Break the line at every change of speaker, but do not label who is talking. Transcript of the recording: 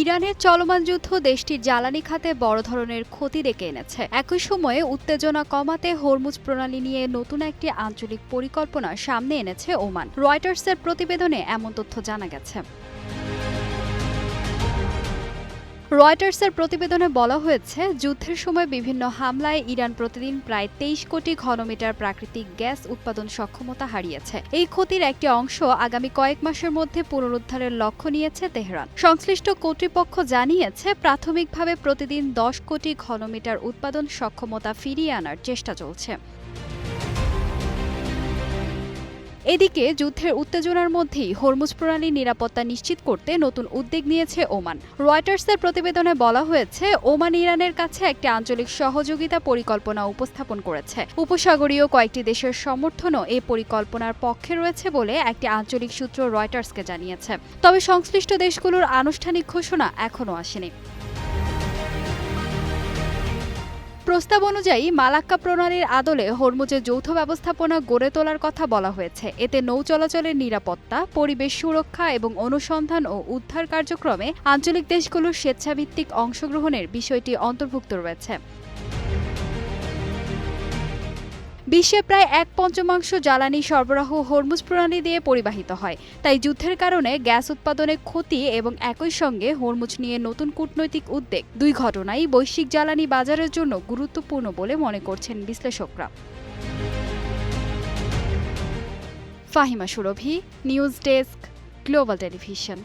ইরানের চলমান যুদ্ধ দেশটির জ্বালানি খাতে বড় ধরনের ক্ষতি ডেকে এনেছে। একই সময়ে উত্তেজনা কমাতে হরমুজ প্রণালী নিয়ে নতুন একটি আঞ্চলিক পরিকল্পনা সামনে এনেছে ওমান। রয়টার্সের প্রতিবেদনে এমন তথ্য জানা গেছে। রয়টার্সের প্রতিবেদনে বলা হয়েছে, যুদ্ধের সময় বিভিন্ন হামলায় ইরান প্রতিদিন প্রায় 23 কোটি ঘনমিটার প্রাকৃতিক গ্যাস উৎপাদন সক্ষমতা হারিয়েছে। এই ক্ষতির একটি অংশ আগামী কয়েক মাসের মধ্যে পুনরুদ্ধারের লক্ষ্য নিয়েছে তেহরান। সংশ্লিষ্ট কর্তৃপক্ষ জানিয়েছে, প্রাথমিকভাবে প্রতিদিন 10 কোটি ঘনমিটার উৎপাদন সক্ষমতা ফিরিয়ে আনার চেষ্টা চলছে। এদিকে যুদ্ধের উত্তেজনার মধ্যেই হরমুজ প্রণালীর নিরাপত্তা নিশ্চিত করতে নতুন উদ্যোগ নিয়েছে ওমান। রয়টার্সের প্রতিবেদনে বলা হয়েছে, ওমান ইরানের কাছে একটি আঞ্চলিক সহযোগিতা পরিকল্পনা উপস্থাপন করেছে। উপসাগরীয় কয়েকটি দেশের সমর্থনও এই পরিকল্পনার পক্ষে রয়েছে বলে একটি আঞ্চলিক সূত্র রয়টার্সকে জানিয়েছে। তবে সংশ্লিষ্ট দেশগুলোর আনুষ্ঠানিক ঘোষণা এখনও আসেনি। প্রস্তাব অনুযায়ী মালাক্কা প্রণালীর আদলে হরমুজের যৌথ ব্যবস্থাপনা গড়ে তোলার কথা বলা হয়েছে। এতে নৌ চলাচলের নিরাপত্তা, পরিবেশ সুরক্ষা এবং অনুসন্ধান ও উদ্ধার কার্যক্রমে আঞ্চলিক দেশগুলোর স্বেচ্ছাভিত্তিক অংশগ্রহণের বিষয়টি অন্তর্ভুক্ত রয়েছে। বিশ্বে প্রায় 1/5 জ্বালানি সরবরাহ হরমুজ প্রণালী দিয়ে পরিবাহিত হয়। তাই যুদ্ধের কারণে গ্যাস উৎপাদনে ক্ষতি এবং একই সঙ্গে হরমুজ নিয়ে নতুন কূটনৈতিক উদ্যোগ, দুই ঘটনাই বৈশ্বিক জ্বালানি বাজারের জন্য গুরুত্বপূর্ণ বলে মনে করছেন বিশ্লেষকরা। ফাহিমা সুরভি, নিউজ ডেস্ক, গ্লোবাল টেলিভিশন।